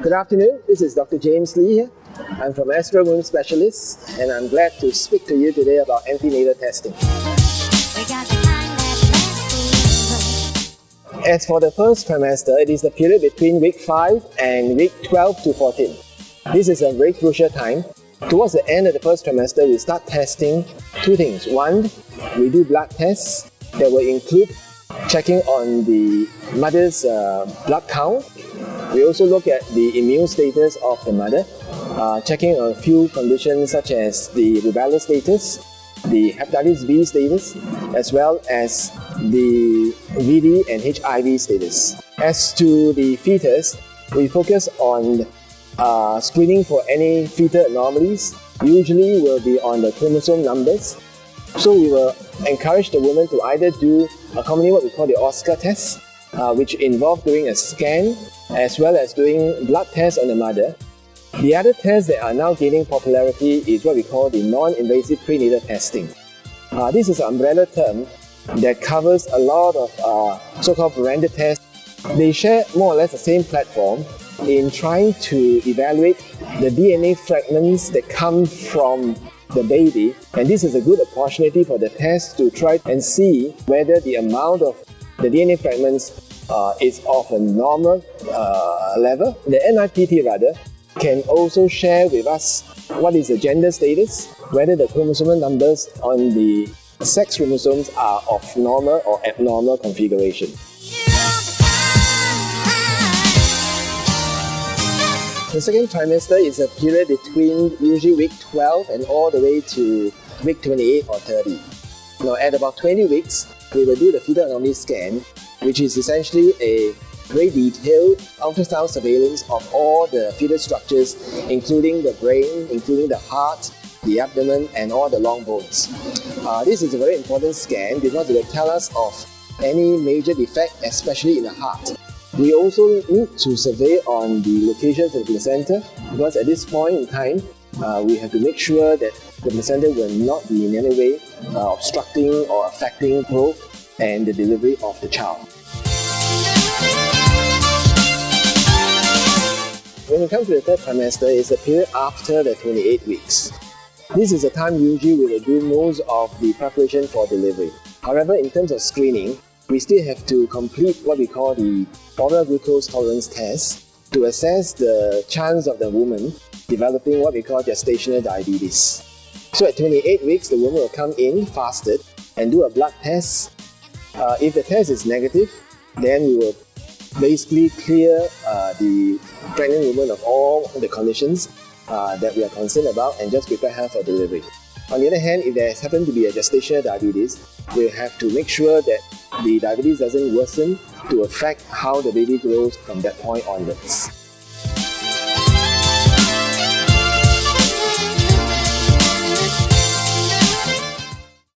Good afternoon, this is Dr. James Lee here. I'm from Astro Wound Specialists and I'm glad to speak to you today about antenatal testing. As for the first trimester, it is the period between week 5 and week 12 to 14. This is a very crucial time. Towards the end of the first trimester, we start testing two things. One, we do blood tests that will include checking on the mother's blood count. We also look at the immune status of the mother, checking on a few conditions such as the rubella status, the hepatitis B status, as well as the VD and HIV status. As to the fetus, we focus on screening for any fetal anomalies. Usually will be on the chromosome numbers. So we will encourage the woman to either do commonly what we call the Oscar test, which involve doing a scan as well as doing blood tests on the mother. The other tests that are now gaining popularity is what we call the non-invasive prenatal testing. This is an umbrella term that covers a lot of so-called branded tests. They share more or less the same platform in trying to evaluate the DNA fragments that come from the baby, and this is a good opportunity for the test to try and see whether the amount of the DNA fragments is of a normal level. The NIPT can also share with us what is the gender status, whether the chromosomal numbers on the sex chromosomes are of normal or abnormal configuration. The second trimester is a period between usually week 12 and all the way to week 28 or 30. Now at about 20 weeks, we will do the fetal anomaly scan, which is essentially a very detailed ultrasound surveillance of all the fetal structures, including the brain, including the heart, the abdomen, and all the long bones. This is a very important scan because it will tell us of any major defect, especially in the heart. We also need to survey on the locations of the placenta because at this point in time, we have to make sure that the placenta will not be in any way obstructing or affecting growth and the delivery of the child. When it comes to the third trimester, it's a period after the 28 weeks. This is the time usually we will do most of the preparation for delivery. However, in terms of screening, we still have to complete what we call the oral glucose tolerance test to assess the chance of the woman developing what we call gestational diabetes. So at 28 weeks, the woman will come in fasted and do a blood test. If the test is negative, then we will basically clear the pregnant woman of all the conditions that we are concerned about and just prepare her for delivery. On the other hand, if there has happened to be a gestational diabetes, we have to make sure that the diabetes doesn't worsen to affect how the baby grows from that point onwards.